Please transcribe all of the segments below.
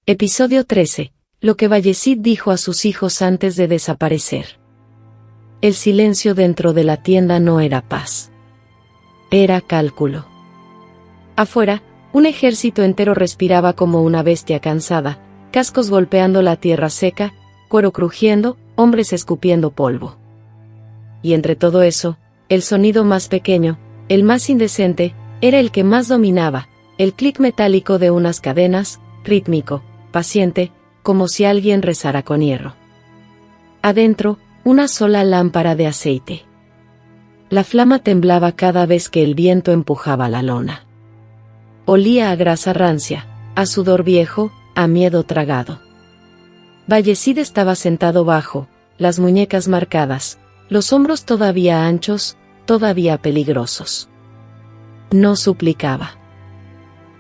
Episodio 13. Lo que Bayezid dijo a sus hijos antes de desaparecer. El silencio dentro de la tienda no era paz. Era cálculo. Afuera, un ejército entero respiraba como una bestia cansada, cascos golpeando la tierra seca, cuero crujiendo, hombres escupiendo polvo. Y entre todo eso, el sonido más pequeño, el más indecente, era el que más dominaba, el clic metálico de unas cadenas, rítmico, paciente, como si alguien rezara con hierro. Adentro, una sola lámpara de aceite. La flama temblaba cada vez que el viento empujaba la lona. Olía a grasa rancia, a sudor viejo, a miedo tragado. Bayezid estaba sentado bajo, las muñecas marcadas, los hombros todavía anchos, todavía peligrosos. No suplicaba.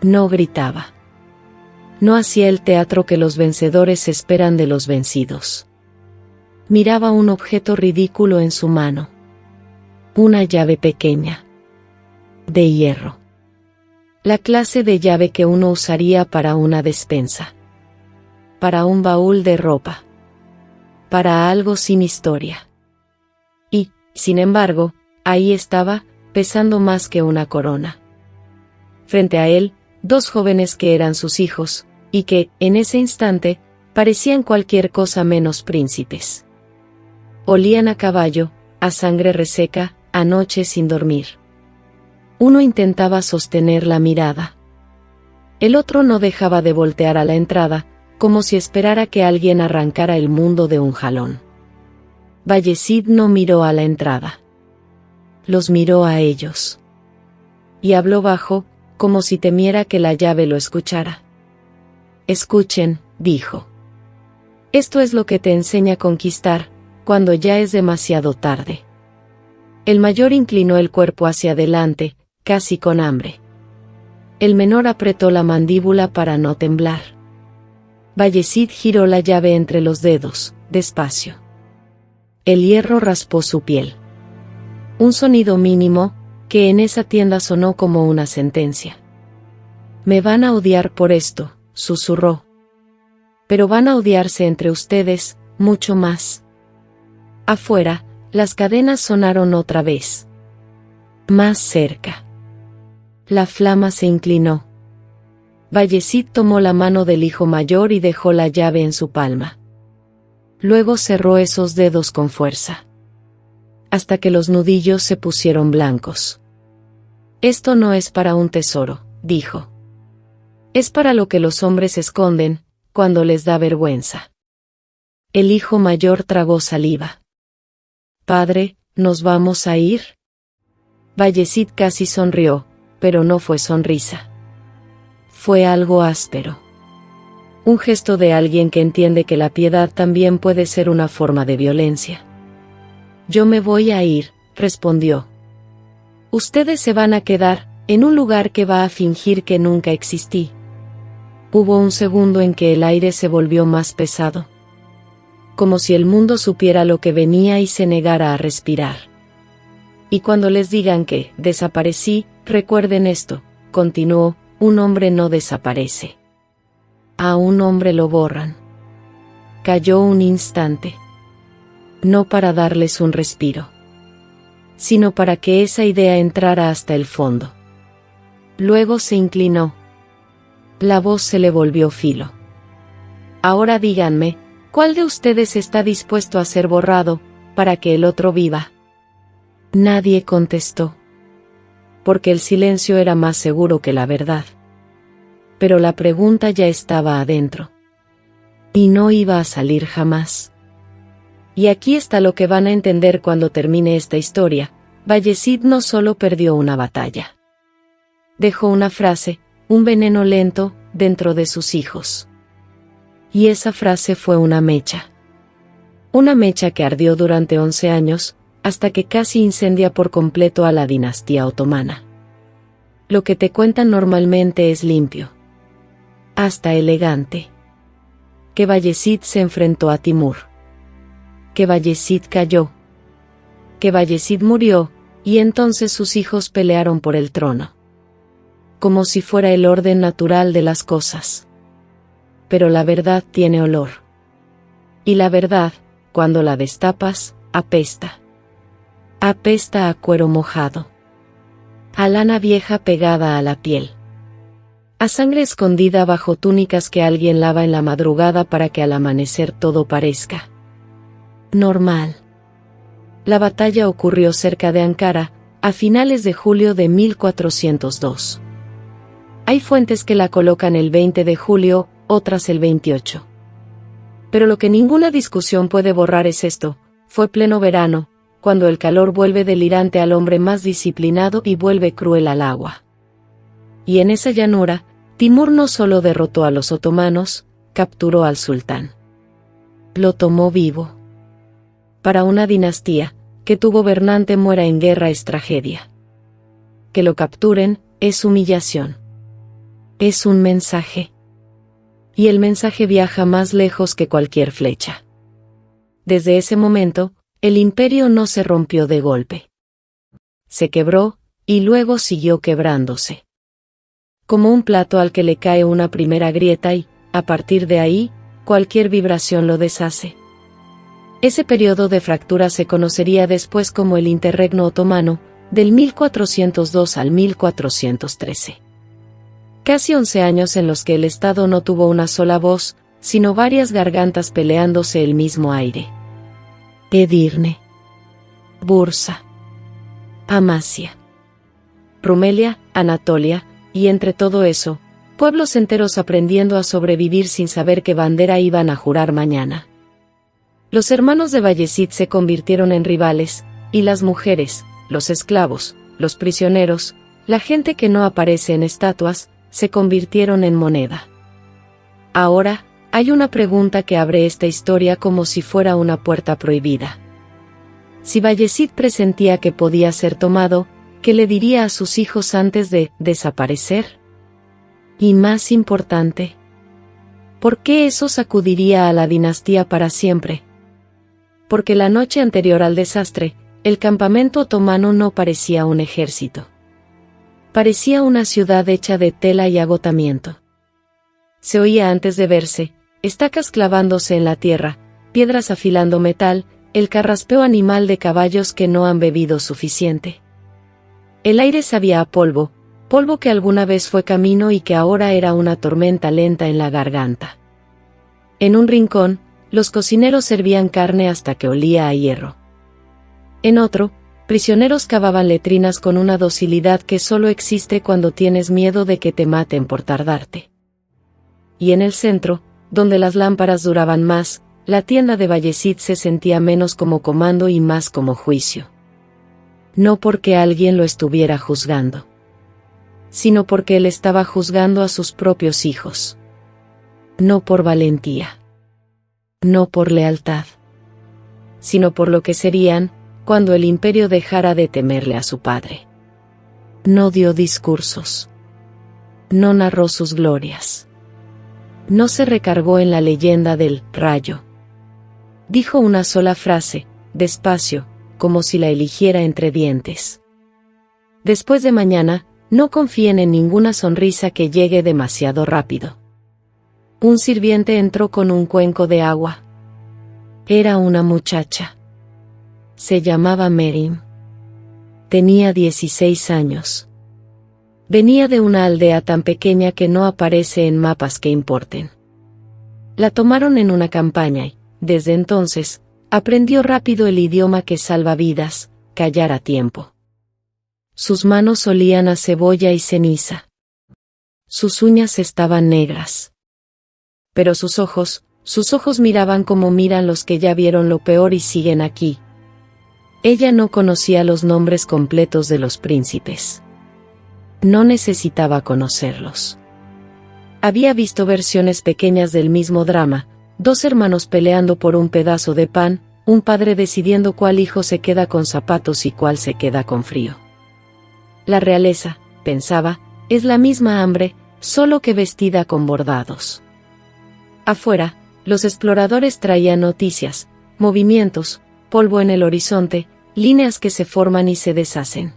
No gritaba. No hacía el teatro que los vencedores esperan de los vencidos. Miraba un objeto ridículo en su mano. Una llave pequeña. De hierro. La clase de llave que uno usaría para una despensa. Para un baúl de ropa. Para algo sin historia. Y, sin embargo, ahí estaba, pesando más que una corona. Frente a él, dos jóvenes que eran sus hijos, y que, en ese instante, parecían cualquier cosa menos príncipes. Olían a caballo, a sangre reseca, a noche sin dormir. Uno intentaba sostener la mirada. El otro no dejaba de voltear a la entrada, como si esperara que alguien arrancara el mundo de un jalón. Bayezid no miró a la entrada. Los miró a ellos. Y habló bajo, como si temiera que la llave lo escuchara. Escuchen, dijo. Esto es lo que te enseña a conquistar, cuando ya es demasiado tarde. El mayor inclinó el cuerpo hacia adelante, casi con hambre. El menor apretó la mandíbula para no temblar. Bayezid giró la llave entre los dedos, despacio. El hierro raspó su piel. Un sonido mínimo, que en esa tienda sonó como una sentencia. Me van a odiar por esto, susurró. Pero van a odiarse entre ustedes, mucho más. Afuera, las cadenas sonaron otra vez. Más cerca. La flama se inclinó. Bayezid tomó la mano del hijo mayor y dejó la llave en su palma. Luego cerró esos dedos con fuerza. Hasta que los nudillos se pusieron blancos. Esto no es para un tesoro, dijo. Es para lo que los hombres esconden, cuando les da vergüenza. El hijo mayor tragó saliva. Padre, ¿nos vamos a ir? Bayezid casi sonrió, pero no fue sonrisa. Fue algo áspero. Un gesto de alguien que entiende que la piedad también puede ser una forma de violencia. Yo me voy a ir, respondió. Ustedes se van a quedar, en un lugar que va a fingir que nunca existí. Hubo un segundo en que el aire se volvió más pesado. Como si el mundo supiera lo que venía y se negara a respirar. Y cuando les digan que desaparecí, recuerden esto, continuó, un hombre no desaparece. A un hombre lo borran. Calló un instante. No para darles un respiro, sino para que esa idea entrara hasta el fondo. Luego se inclinó. La voz se le volvió filo. Ahora díganme, ¿cuál de ustedes está dispuesto a ser borrado, para que el otro viva? Nadie contestó. Porque el silencio era más seguro que la verdad. Pero la pregunta ya estaba adentro. Y no iba a salir jamás. Y aquí está lo que van a entender cuando termine esta historia. Bayezid no solo perdió una batalla. Dejó una frase, un veneno lento, dentro de sus hijos. Y esa frase fue una mecha. Una mecha que ardió durante 11 años, hasta que casi incendia por completo a la dinastía otomana. Lo que te cuentan normalmente es limpio. Hasta elegante. Que Bayezid se enfrentó a Timur. Que Bayezid cayó. Que Bayezid murió, y entonces sus hijos pelearon por el trono. Como si fuera el orden natural de las cosas. pero la verdad tiene olor. Y la verdad, cuando la destapas, apesta. Apesta a cuero mojado. A lana vieja pegada a la piel. A sangre escondida bajo túnicas que alguien lava en la madrugada para que al amanecer todo parezca normal. La batalla ocurrió cerca de Ankara, a finales de julio de 1402. Hay fuentes que la colocan el 20 de julio, otras el 28. Pero lo que ninguna discusión puede borrar es esto: fue pleno verano, cuando el calor vuelve delirante al hombre más disciplinado y vuelve cruel al agua. Y en esa llanura, Timur no solo derrotó a los otomanos, capturó al sultán. Lo tomó vivo. Para una dinastía, que tu gobernante muera en guerra es tragedia. Que lo capturen, es humillación. Es un mensaje. Y el mensaje viaja más lejos que cualquier flecha. Desde ese momento, el imperio no se rompió de golpe. Se quebró, y luego siguió quebrándose. Como un plato al que le cae una primera grieta y, a partir de ahí, cualquier vibración lo deshace. Ese periodo de fractura se conocería después como el Interregno Otomano, del 1402 al 1413. Casi 11 años en los que el Estado no tuvo una sola voz, sino varias gargantas peleándose el mismo aire. Edirne, Bursa, Amasya, Rumelia, Anatolia, y entre todo eso, pueblos enteros aprendiendo a sobrevivir sin saber qué bandera iban a jurar mañana. Los hermanos de Bayezid se convirtieron en rivales, y las mujeres, los esclavos, los prisioneros, la gente que no aparece en estatuas, se convirtieron en moneda. Ahora, hay una pregunta que abre esta historia como si fuera una puerta prohibida. Si Bayezid presentía que podía ser tomado, ¿qué le diría a sus hijos antes de desaparecer? Y más importante, ¿por qué eso sacudiría a la dinastía para siempre? Porque la noche anterior al desastre, el campamento otomano no parecía un ejército. Parecía una ciudad hecha de tela y agotamiento. Se oía antes de verse, estacas clavándose en la tierra, piedras afilando metal, el carraspeo animal de caballos que no han bebido suficiente. El aire sabía a polvo, polvo que alguna vez fue camino y que ahora era una tormenta lenta en la garganta. En un rincón, los cocineros servían carne hasta que olía a hierro. En otro, prisioneros cavaban letrinas con una docilidad que solo existe cuando tienes miedo de que te maten por tardarte. Y en el centro, donde las lámparas duraban más, la tienda de Bayezid se sentía menos como comando y más como juicio. No porque alguien lo estuviera juzgando, sino porque él estaba juzgando a sus propios hijos. No por valentía. No por lealtad, sino por lo que serían, cuando el imperio dejara de temerle a su padre. No dio discursos. No narró sus glorias. No se recargó en la leyenda del rayo. Dijo una sola frase, despacio, como si la eligiera entre dientes. Después de mañana, no confíen en ninguna sonrisa que llegue demasiado rápido. Un sirviente entró con un cuenco de agua. Era una muchacha. Se llamaba Merim. Tenía 16 años. Venía de una aldea tan pequeña que no aparece en mapas que importen. La tomaron en una campaña y, desde entonces, aprendió rápido el idioma que salva vidas, callar a tiempo. Sus manos olían a cebolla y ceniza. Sus uñas estaban negras. Pero sus ojos miraban como miran los que ya vieron lo peor y siguen aquí. Ella no conocía los nombres completos de los príncipes. No necesitaba conocerlos. Había visto versiones pequeñas del mismo drama, dos hermanos peleando por un pedazo de pan, un padre decidiendo cuál hijo se queda con zapatos y cuál se queda con frío. La realeza, pensaba, es la misma hambre, solo que vestida con bordados. Afuera, los exploradores traían noticias, movimientos, polvo en el horizonte, líneas que se forman y se deshacen.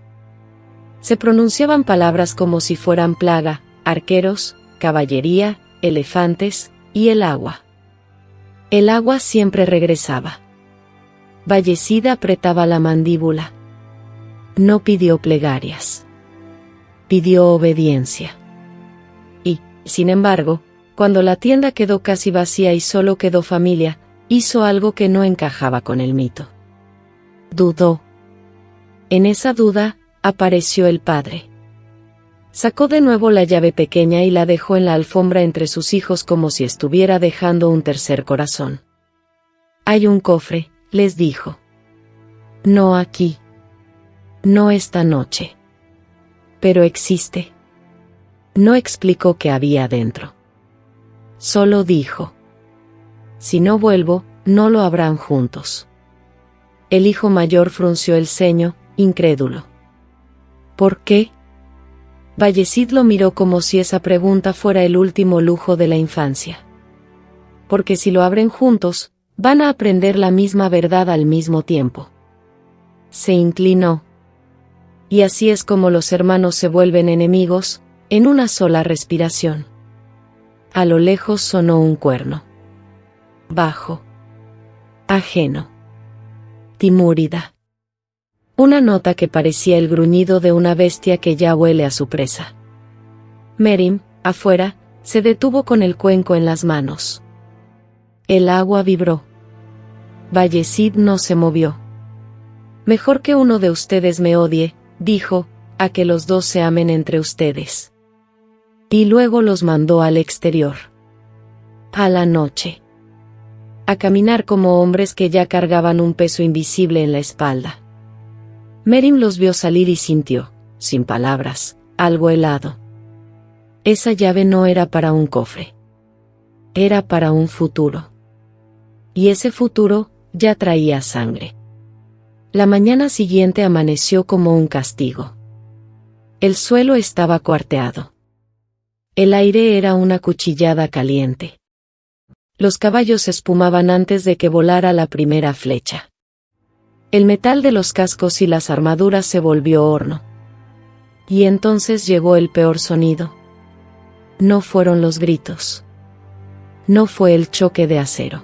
Se pronunciaban palabras como si fueran plaga, arqueros, caballería, elefantes, y el agua. El agua siempre regresaba. Bayezid apretaba la mandíbula. No pidió plegarias. Pidió obediencia. Y, sin embargo, cuando la tienda quedó casi vacía y solo quedó familia, hizo algo que no encajaba con el mito. Dudó. En esa duda, apareció el padre. Sacó de nuevo la llave pequeña y la dejó en la alfombra entre sus hijos como si estuviera dejando un tercer corazón. Hay un cofre, les dijo. No aquí. No esta noche. Pero existe. No explicó qué había dentro. Solo dijo. Si no vuelvo, no lo habrán juntos. El hijo mayor frunció el ceño, incrédulo. ¿Por qué? Bayezid lo miró como si esa pregunta fuera el último lujo de la infancia. Porque si lo abren juntos, van a aprender la misma verdad al mismo tiempo. Se inclinó. Y así es como los hermanos se vuelven enemigos, en una sola respiración. A lo lejos sonó un cuerno. Bajo. Ajeno. Timúrida. Una nota que parecía el gruñido de una bestia que ya huele a su presa. Merim, afuera, se detuvo con el cuenco en las manos. El agua vibró. Bayezid no se movió. Mejor que uno de ustedes me odie, dijo, a que los dos se amen entre ustedes. Y luego los mandó al exterior. A la noche. A caminar como hombres que ya cargaban un peso invisible en la espalda. Merim los vio salir y sintió, sin palabras, algo helado. Esa llave no era para un cofre. Era para un futuro. Y ese futuro ya traía sangre. La mañana siguiente amaneció como un castigo. El suelo estaba cuarteado. El aire era una cuchillada caliente. Los caballos espumaban antes de que volara la primera flecha. El metal de los cascos y las armaduras se volvió horno. Y entonces llegó el peor sonido. No fueron los gritos. No fue el choque de acero.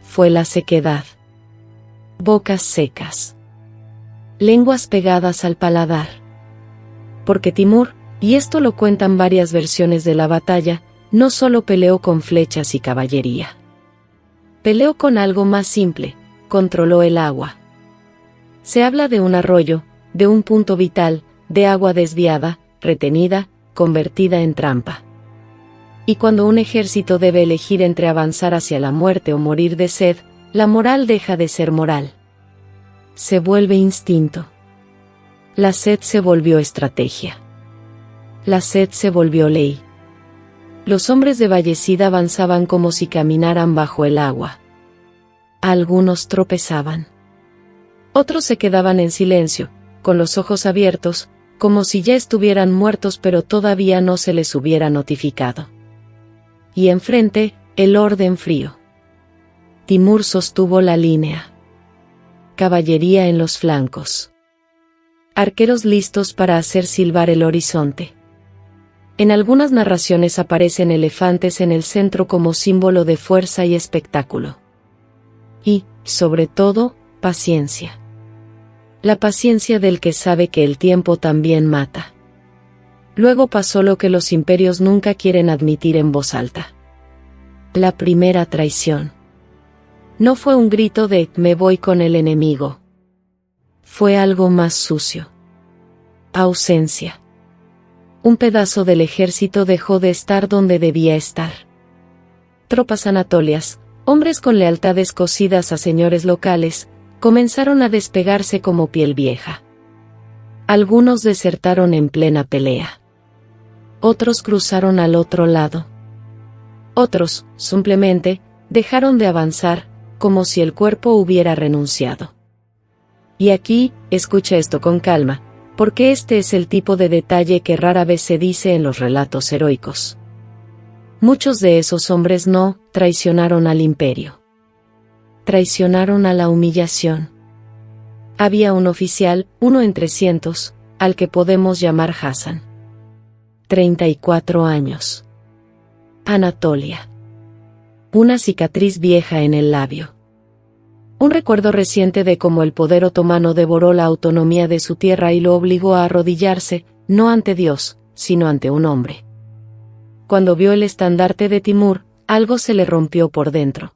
Fue la sequedad. Bocas secas. Lenguas pegadas al paladar. Porque Timur, y esto lo cuentan varias versiones de la batalla, no solo peleó con flechas y caballería. Peleó con algo más simple. Controló el agua. Se habla de un arroyo, de un punto vital, de agua desviada, retenida, convertida en trampa. Y cuando un ejército debe elegir entre avanzar hacia la muerte o morir de sed, la moral deja de ser moral. Se vuelve instinto. La sed se volvió estrategia. La sed se volvió ley. Los hombres de Bayezid avanzaban como si caminaran bajo el agua. Algunos tropezaban. Otros se quedaban en silencio, con los ojos abiertos, como si ya estuvieran muertos pero todavía no se les hubiera notificado. Y enfrente, el orden frío. Timur sostuvo la línea. Caballería en los flancos. Arqueros listos para hacer silbar el horizonte. En algunas narraciones aparecen elefantes en el centro como símbolo de fuerza y espectáculo. Y, sobre todo, paciencia. La paciencia del que sabe que el tiempo también mata. Luego pasó lo que los imperios nunca quieren admitir en voz alta. La primera traición. No fue un grito de «me voy con el enemigo». Fue algo más sucio. Ausencia. Un pedazo del ejército dejó de estar donde debía estar. Tropas anatolias, hombres con lealtades cosidas a señores locales, comenzaron a despegarse como piel vieja. Algunos desertaron en plena pelea. Otros cruzaron al otro lado. Otros, simplemente, dejaron de avanzar, como si el cuerpo hubiera renunciado. Y aquí, escucha esto con calma, porque este es el tipo de detalle que rara vez se dice en los relatos heroicos. Muchos de esos hombres no traicionaron al imperio. Traicionaron a la humillación. Había un oficial, uno entre cientos, al que podemos llamar Hassan. 34 años. Anatolia. Una cicatriz vieja en el labio. Un recuerdo reciente de cómo el poder otomano devoró la autonomía de su tierra y lo obligó a arrodillarse, no ante Dios, sino ante un hombre. Cuando vio el estandarte de Timur, algo se le rompió por dentro.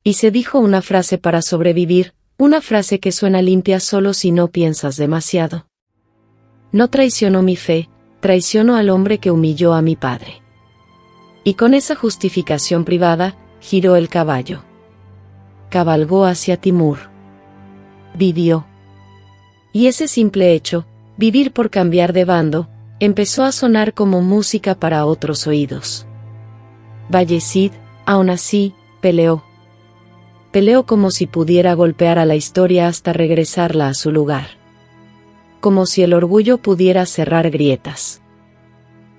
Y se dijo una frase para sobrevivir, una frase que suena limpia solo si no piensas demasiado. No traiciono mi fe, traiciono al hombre que humilló a mi padre. Y con esa justificación privada, giró el caballo. Cabalgó hacia Timur. Vivió. Y ese simple hecho, vivir por cambiar de bando, empezó a sonar como música para otros oídos. Bayezid, aún así, peleó. Peleó como si pudiera golpear a la historia hasta regresarla a su lugar. Como si el orgullo pudiera cerrar grietas.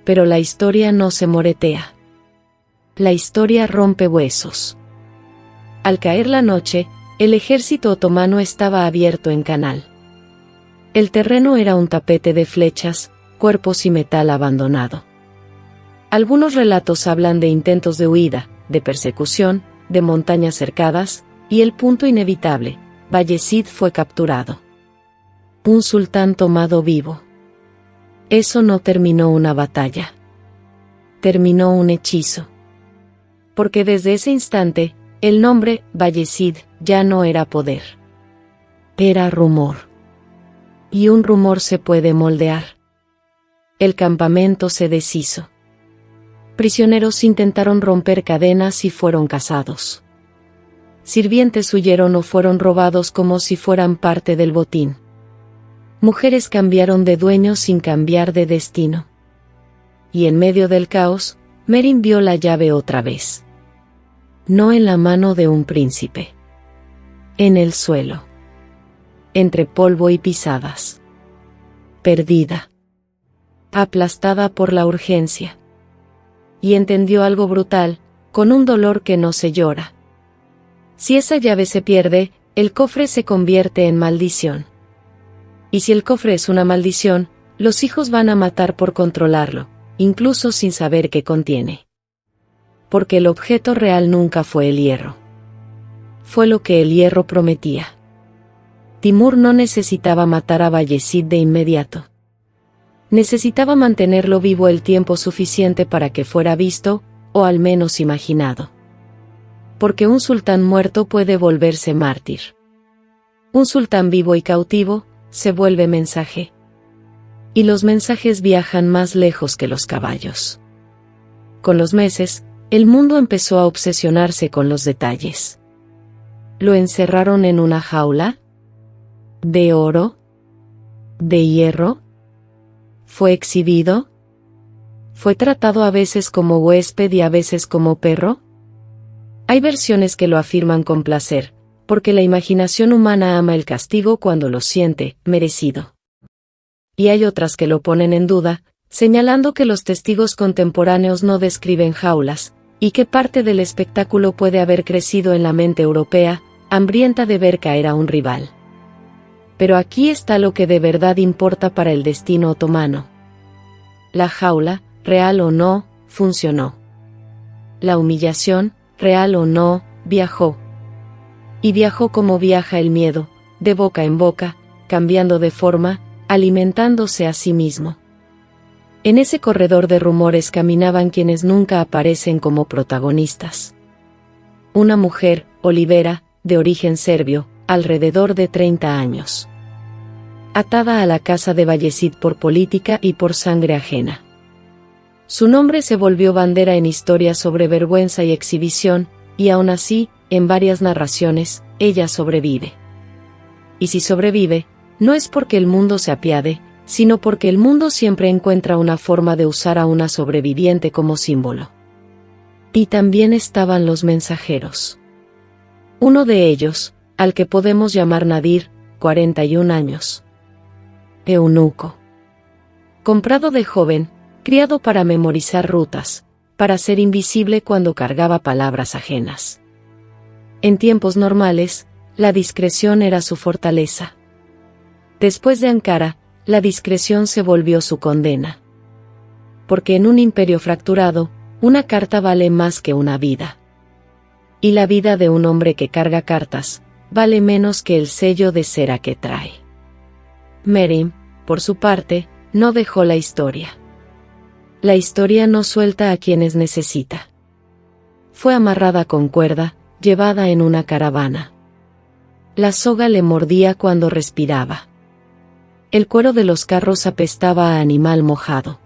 Pero la historia no se moretea. La historia rompe huesos. Al caer la noche, el ejército otomano estaba abierto en canal. El terreno era un tapete de flechas, cuerpos y metal abandonado. Algunos relatos hablan de intentos de huida, de persecución, de montañas cercadas, y el punto inevitable, Bayezid fue capturado. Un sultán tomado vivo. Eso no terminó una batalla. Terminó un hechizo. Porque desde ese instante, el nombre, Bayezid, ya no era poder. Era rumor. Y un rumor se puede moldear. El campamento se deshizo. Prisioneros intentaron romper cadenas y fueron cazados. Sirvientes huyeron o fueron robados como si fueran parte del botín. Mujeres cambiaron de dueño sin cambiar de destino. Y en medio del caos, Merin vio la llave otra vez. No en la mano de un príncipe. En el suelo. Entre polvo y pisadas. Perdida. Aplastada por la urgencia. Y entendió algo brutal, con un dolor que no se llora. Si esa llave se pierde, el cofre se convierte en maldición. Y si el cofre es una maldición, los hijos van a matar por controlarlo, incluso sin saber qué contiene. Porque el objeto real nunca fue el hierro. Fue lo que el hierro prometía. Timur no necesitaba matar a Bayezid de inmediato. Necesitaba mantenerlo vivo el tiempo suficiente para que fuera visto, o al menos imaginado. Porque un sultán muerto puede volverse mártir. Un sultán vivo y cautivo, se vuelve mensaje. Y los mensajes viajan más lejos que los caballos. Con los meses, el mundo empezó a obsesionarse con los detalles. ¿Lo encerraron en una jaula? ¿De oro? ¿De hierro? ¿Fue exhibido? ¿Fue tratado a veces como huésped y a veces como perro? Hay versiones que lo afirman con placer, porque la imaginación humana ama el castigo cuando lo siente merecido. Y hay otras que lo ponen en duda, señalando que los testigos contemporáneos no describen jaulas, y que parte del espectáculo puede haber crecido en la mente europea, hambrienta de ver caer a un rival. Pero aquí está lo que de verdad importa para el destino otomano. La jaula, real o no, funcionó. La humillación, real o no, viajó. Y viajó como viaja el miedo, de boca en boca, cambiando de forma, alimentándose a sí mismo. En ese corredor de rumores caminaban quienes nunca aparecen como protagonistas. Una mujer, Olivera, de origen serbio, alrededor de 30 años. Atada a la casa de Bayezid por política y por sangre ajena. Su nombre se volvió bandera en historias sobre vergüenza y exhibición, y aún así, en varias narraciones, ella sobrevive. Y si sobrevive, no es porque el mundo se apiade, sino porque el mundo siempre encuentra una forma de usar a una sobreviviente como símbolo. Y también estaban los mensajeros. Uno de ellos, al que podemos llamar Nadir, 41 años. Eunuco. Comprado de joven, criado para memorizar rutas, para ser invisible cuando cargaba palabras ajenas. En tiempos normales, la discreción era su fortaleza. Después de Ankara, la discreción se volvió su condena. Porque en un imperio fracturado, una carta vale más que una vida. Y la vida de un hombre que carga cartas vale menos que el sello de cera que trae. Merim, por su parte, no dejó la historia. La historia no suelta a quienes necesita. Fue amarrada con cuerda, llevada en una caravana. La soga le mordía cuando respiraba. El cuero de los carros apestaba a animal mojado.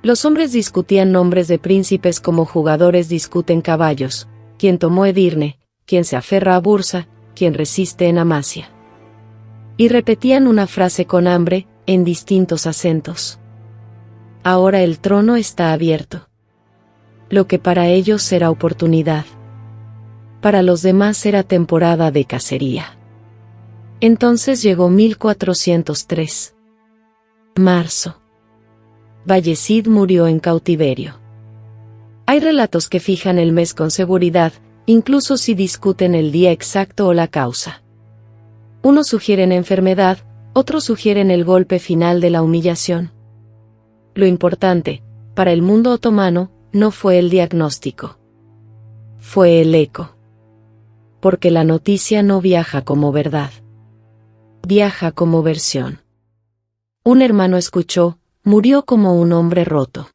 Los hombres discutían nombres de príncipes como jugadores discuten caballos, quien tomó Edirne, quien se aferra a Bursa, quien resiste en Amasia. Y repetían una frase con hambre, en distintos acentos. Ahora el trono está abierto. Lo que para ellos era oportunidad, para los demás era temporada de cacería. Entonces llegó 1403. Marzo. Bayezid murió en cautiverio. Hay relatos que fijan el mes con seguridad, incluso si discuten el día exacto o la causa. Unos sugieren enfermedad, otros sugieren el golpe final de la humillación. Lo importante, para el mundo otomano, no fue el diagnóstico. Fue el eco. Porque la noticia no viaja como verdad. Viaja como versión. Un hermano escuchó, murió como un hombre roto.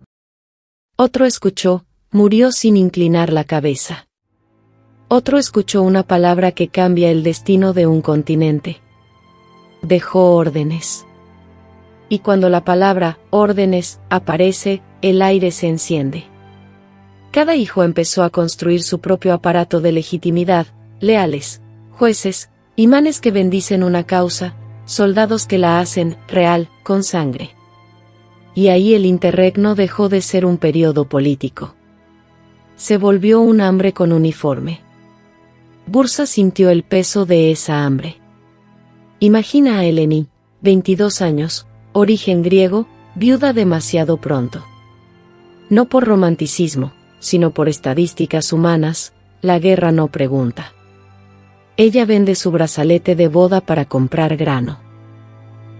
Otro escuchó, murió sin inclinar la cabeza. Otro escuchó una palabra que cambia el destino de un continente. Dejó órdenes. Y cuando la palabra, órdenes, aparece, el aire se enciende. Cada hijo empezó a construir su propio aparato de legitimidad, leales, jueces, imanes que bendicen una causa, soldados que la hacen real, con sangre. Y ahí el interregno dejó de ser un periodo político. Se volvió un hambre con uniforme. Bursa sintió el peso de esa hambre. Imagina a Eleni, 22 años, origen griego, viuda demasiado pronto. No por romanticismo, sino por estadísticas humanas, la guerra no pregunta. Ella vende su brazalete de boda para comprar grano.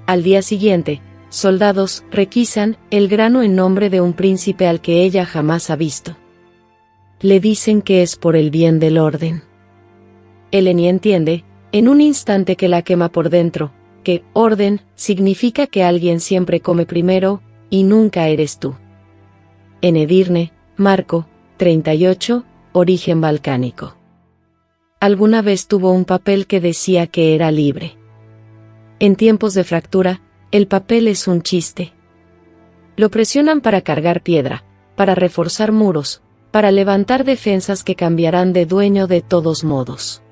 Al día siguiente, soldados requisan el grano en nombre de un príncipe al que ella jamás ha visto. Le dicen que es por el bien del orden. Eleni entiende, en un instante que la quema por dentro, que orden significa que alguien siempre come primero, y nunca eres tú. En Edirne, Marco, 38, origen balcánico. Alguna vez tuvo un papel que decía que era libre. En tiempos de fractura, el papel es un chiste. Lo presionan para cargar piedra, para reforzar muros, para levantar defensas que cambiarán de dueño de todos modos.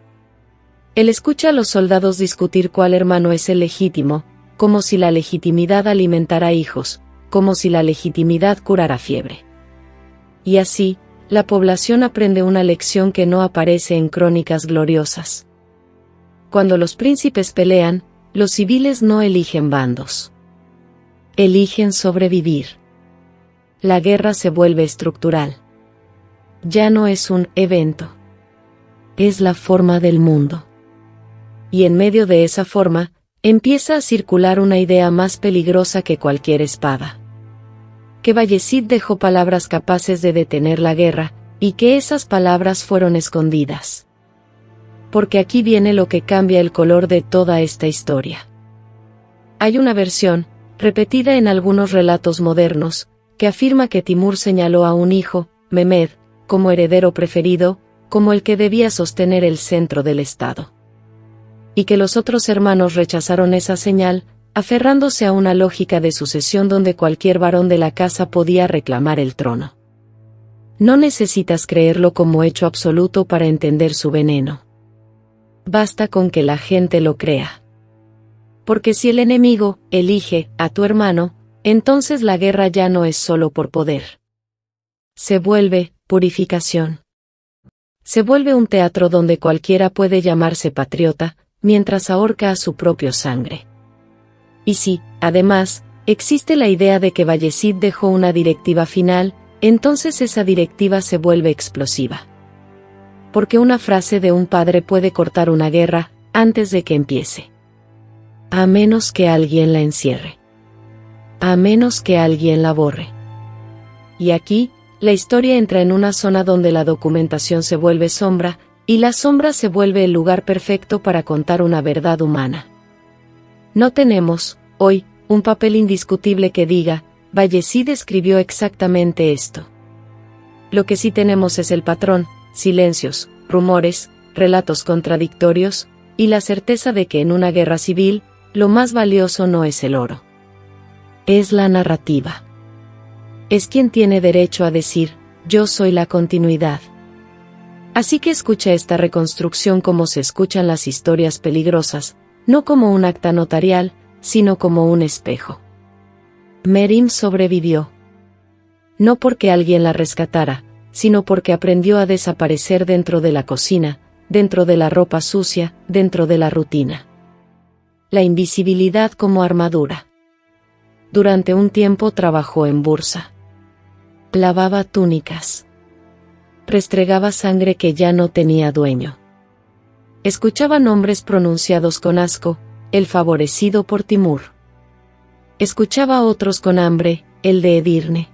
Él escucha a los soldados discutir cuál hermano es el legítimo, como si la legitimidad alimentara hijos, como si la legitimidad curara fiebre. Y así, la población aprende una lección que no aparece en crónicas gloriosas. Cuando los príncipes pelean, los civiles no eligen bandos. Eligen sobrevivir. La guerra se vuelve estructural. Ya no es un evento. Es la forma del mundo. Y en medio de esa forma, empieza a circular una idea más peligrosa que cualquier espada. Que Bayezid dejó palabras capaces de detener la guerra, y que esas palabras fueron escondidas. Porque aquí viene lo que cambia el color de toda esta historia. Hay una versión, repetida en algunos relatos modernos, que afirma que Timur señaló a un hijo, Mehmed, como heredero preferido, como el que debía sostener el centro del Estado. Y que los otros hermanos rechazaron esa señal, aferrándose a una lógica de sucesión donde cualquier varón de la casa podía reclamar el trono. No necesitas creerlo como hecho absoluto para entender su veneno. Basta con que la gente lo crea. Porque si el enemigo elige a tu hermano, entonces la guerra ya no es solo por poder. Se vuelve purificación. Se vuelve un teatro donde cualquiera puede llamarse patriota, mientras ahorca a su propio sangre. Y si, además, existe la idea de que Bayezid dejó una directiva final, entonces esa directiva se vuelve explosiva. Porque una frase de un padre puede cortar una guerra antes de que empiece. A menos que alguien la encierre. A menos que alguien la borre. Y aquí, la historia entra en una zona donde la documentación se vuelve sombra, y la sombra se vuelve el lugar perfecto para contar una verdad humana. No tenemos, hoy, un papel indiscutible que diga, Bayezid escribió exactamente esto. Lo que sí tenemos es el patrón, silencios, rumores, relatos contradictorios, y la certeza de que en una guerra civil, lo más valioso no es el oro. Es la narrativa. Es quien tiene derecho a decir, yo soy la continuidad. Así que escucha esta reconstrucción como se escuchan las historias peligrosas, no como un acta notarial, sino como un espejo. Merim sobrevivió. No porque alguien la rescatara, sino porque aprendió a desaparecer dentro de la cocina, dentro de la ropa sucia, dentro de la rutina. La invisibilidad como armadura. Durante un tiempo trabajó en bursa. Lavaba túnicas. Restregaba sangre que ya no tenía dueño. Escuchaba nombres pronunciados con asco, el favorecido por Timur. Escuchaba a otros con hambre, el de Edirne.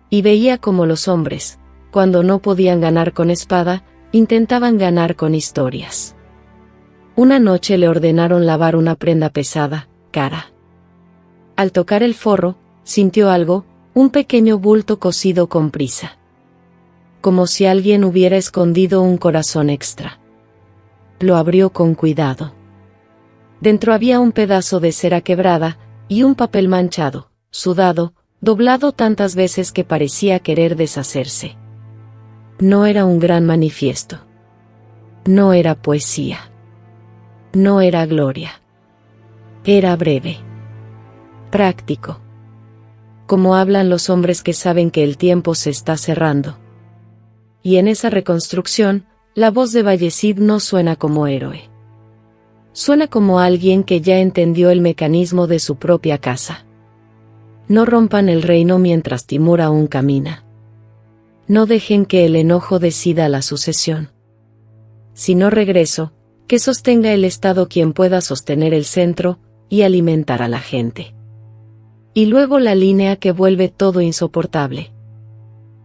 Y veía cómo los hombres, cuando no podían ganar con espada, intentaban ganar con historias. Una noche le ordenaron lavar una prenda pesada, cara. Al tocar el forro, sintió algo, un pequeño bulto cosido con prisa. Como si alguien hubiera escondido un corazón extra. Lo abrió con cuidado. Dentro había un pedazo de cera quebrada, y un papel manchado, sudado, doblado tantas veces que parecía querer deshacerse. No era un gran manifiesto. No era poesía. No era gloria. Era breve. Práctico. Como hablan los hombres que saben que el tiempo se está cerrando. Y en esa reconstrucción, la voz de Bayezid no suena como héroe. Suena como alguien que ya entendió el mecanismo de su propia casa. No rompan el reino mientras Timur aún camina. No dejen que el enojo decida la sucesión. Si no regreso, que sostenga el Estado quien pueda sostener el centro, y alimentar a la gente. Y luego la línea que vuelve todo insoportable.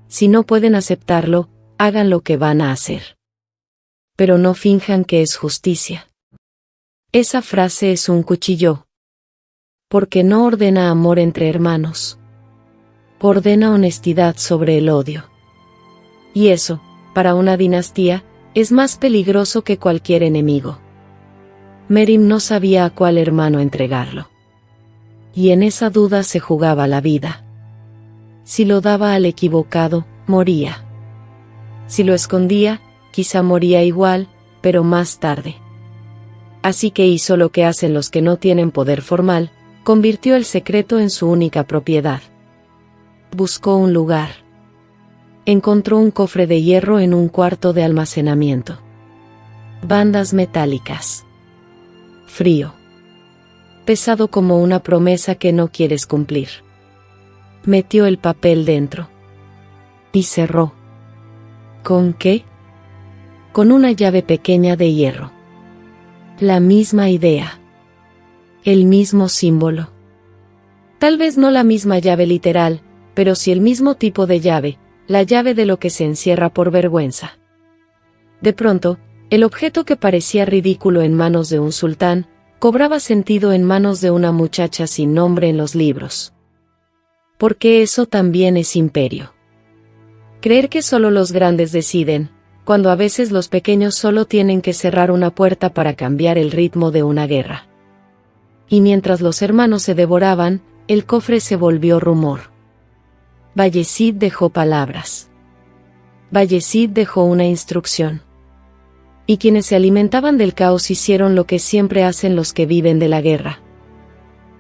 Si no pueden aceptarlo, hagan lo que van a hacer. Pero no finjan que es justicia. Esa frase es un cuchillo. Porque no ordena amor entre hermanos. Ordena honestidad sobre el odio. Y eso, para una dinastía, es más peligroso que cualquier enemigo. Merim no sabía a cuál hermano entregarlo. Y en esa duda se jugaba la vida. Si lo daba al equivocado, moría. Si lo escondía, quizá moría igual, pero más tarde. Así que hizo lo que hacen los que no tienen poder formal, convirtió el secreto en su única propiedad. Buscó un lugar. Encontró un cofre de hierro en un cuarto de almacenamiento. Bandas metálicas. Frío. Pesado como una promesa que no quieres cumplir. Metió el papel dentro. Y cerró. ¿Con qué? Con una llave pequeña de hierro. La misma idea. El mismo símbolo. Tal vez no la misma llave literal, pero sí el mismo tipo de llave, la llave de lo que se encierra por vergüenza. De pronto, el objeto que parecía ridículo en manos de un sultán, cobraba sentido en manos de una muchacha sin nombre en los libros. Porque eso también es imperio. Creer que solo los grandes deciden, cuando a veces los pequeños solo tienen que cerrar una puerta para cambiar el ritmo de una guerra. Y mientras los hermanos se devoraban, el cofre se volvió rumor. Bayezid dejó palabras. Bayezid dejó una instrucción. Y quienes se alimentaban del caos hicieron lo que siempre hacen los que viven de la guerra.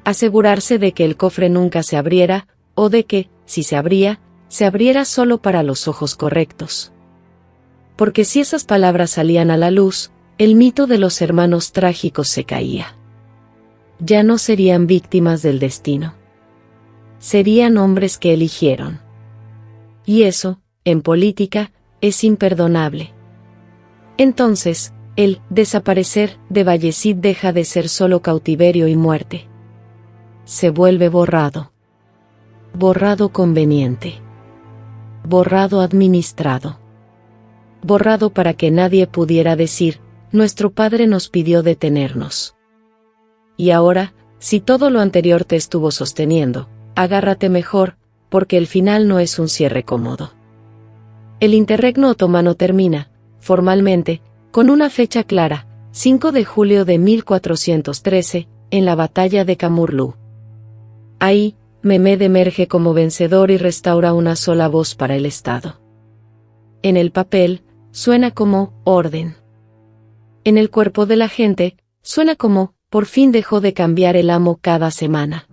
Asegurarse de que el cofre nunca se abriera, o de que, si se abriera solo para los ojos correctos. Porque si esas palabras salían a la luz, el mito de los hermanos trágicos se caía. Ya no serían víctimas del destino. Serían hombres que eligieron. Y eso, en política, es imperdonable. Entonces, el desaparecer de Bayezid deja de ser solo cautiverio y muerte. Se vuelve borrado. Borrado conveniente. Borrado administrado. Borrado para que nadie pudiera decir, nuestro padre nos pidió detenernos. Y ahora, si todo lo anterior te estuvo sosteniendo, agárrate mejor, porque el final no es un cierre cómodo. El interregno otomano termina, formalmente, con una fecha clara, 5 de julio de 1413, en la batalla de Camurlú. Ahí, Mehmed emerge como vencedor y restaura una sola voz para el Estado. En el papel, suena como orden. En el cuerpo de la gente, suena como por fin dejó de cambiar el amo cada semana.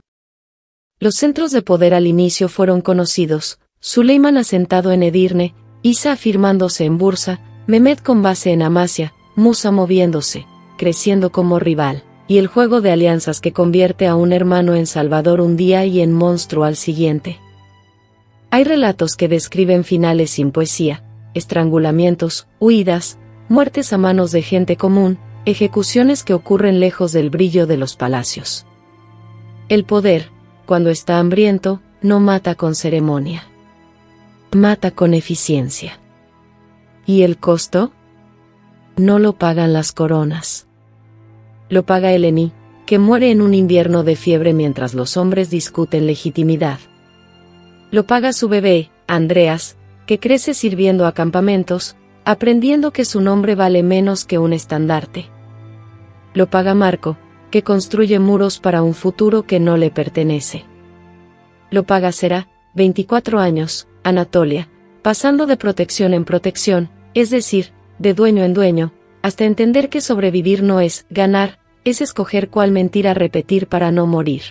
Los centros de poder al inicio fueron conocidos: Suleiman asentado en Edirne, Isa afirmándose en Bursa, Mehmed con base en Amasya, Musa moviéndose, creciendo como rival, y el juego de alianzas que convierte a un hermano en salvador un día y en monstruo al siguiente. Hay relatos que describen finales sin poesía, estrangulamientos, huidas, muertes a manos de gente común, ejecuciones que ocurren lejos del brillo de los palacios. El poder, cuando está hambriento, no mata con ceremonia. Mata con eficiencia. ¿Y el costo? No lo pagan las coronas. Lo paga Eleni, que muere en un invierno de fiebre mientras los hombres discuten legitimidad. Lo paga su bebé, Andreas, que crece sirviendo a campamentos, aprendiendo que su nombre vale menos que un estandarte. Lo paga Marco, que construye muros para un futuro que no le pertenece. Lo paga Sera, 24 años, Anatolia, pasando de protección en protección, es decir, de dueño en dueño, hasta entender que sobrevivir no es ganar, es escoger cuál mentira repetir para no morir.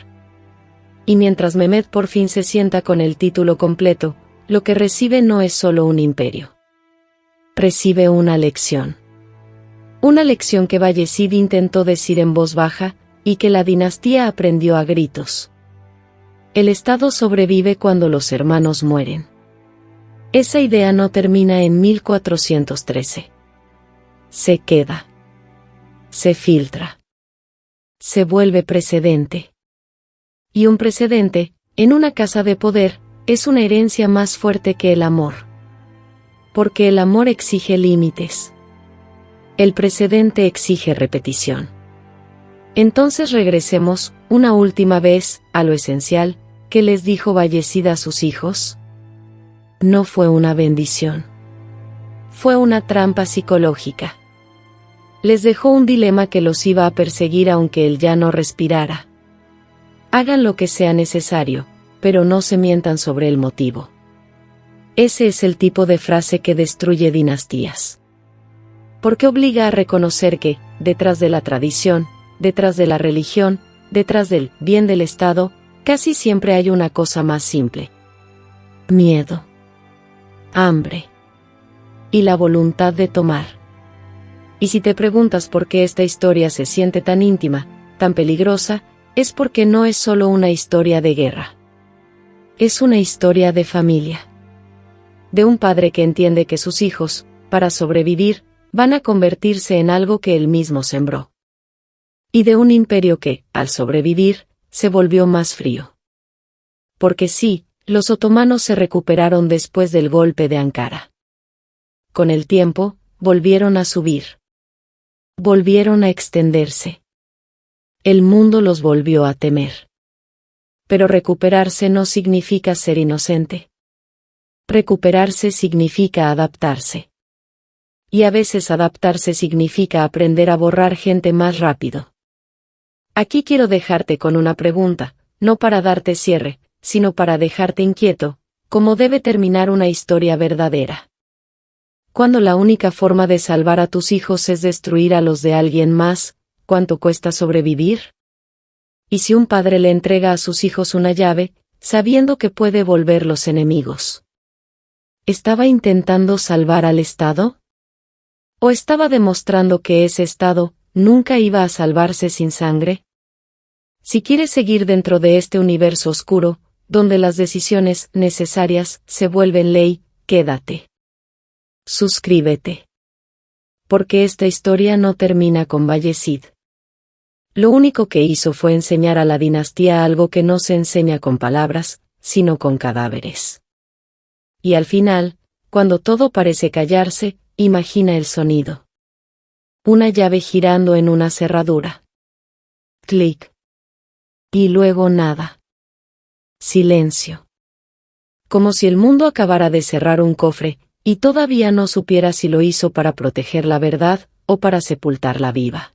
Y mientras Mehmed por fin se sienta con el título completo, lo que recibe no es solo un imperio. Recibe una lección. Una lección que Bayezid intentó decir en voz baja, y que la dinastía aprendió a gritos. El Estado sobrevive cuando los hermanos mueren. Esa idea no termina en 1413. Se queda. Se filtra. Se vuelve precedente. Y un precedente, en una casa de poder, es una herencia más fuerte que el amor. Porque el amor exige límites. El precedente exige repetición. Entonces regresemos, una última vez, a lo esencial, que les dijo Bayezid a sus hijos. No fue una bendición. Fue una trampa psicológica. Les dejó un dilema que los iba a perseguir aunque él ya no respirara. Hagan lo que sea necesario, pero no se mientan sobre el motivo. Ese es el tipo de frase que destruye dinastías. Porque obliga a reconocer que, detrás de la tradición, detrás de la religión, detrás del bien del Estado, casi siempre hay una cosa más simple. Miedo. Hambre. Y la voluntad de tomar. Y si te preguntas por qué esta historia se siente tan íntima, tan peligrosa, es porque no es solo una historia de guerra. Es una historia de familia. De un padre que entiende que sus hijos, para sobrevivir, van a convertirse en algo que él mismo sembró. Y de un imperio que, al sobrevivir, se volvió más frío. Porque sí, los otomanos se recuperaron después del golpe de Ankara. Con el tiempo, volvieron a subir. Volvieron a extenderse. El mundo los volvió a temer. Pero recuperarse no significa ser inocente. Recuperarse significa adaptarse. Y a veces adaptarse significa aprender a borrar gente más rápido. Aquí quiero dejarte con una pregunta, no para darte cierre, sino para dejarte inquieto, ¿cómo debe terminar una historia verdadera? Cuando la única forma de salvar a tus hijos es destruir a los de alguien más, ¿cuánto cuesta sobrevivir? ¿Y si un padre le entrega a sus hijos una llave, sabiendo que puede volverlos enemigos? ¿Estaba intentando salvar al Estado? ¿O estaba demostrando que ese Estado nunca iba a salvarse sin sangre? Si quieres seguir dentro de este universo oscuro, donde las decisiones necesarias se vuelven ley, quédate. Suscríbete. Porque esta historia no termina con Bayezid. Lo único que hizo fue enseñar a la dinastía algo que no se enseña con palabras, sino con cadáveres. Y al final, cuando todo parece callarse, imagina el sonido. Una llave girando en una cerradura. Clic. Y luego nada. Silencio. Como si el mundo acabara de cerrar un cofre, y todavía no supiera si lo hizo para proteger la verdad, o para sepultarla viva.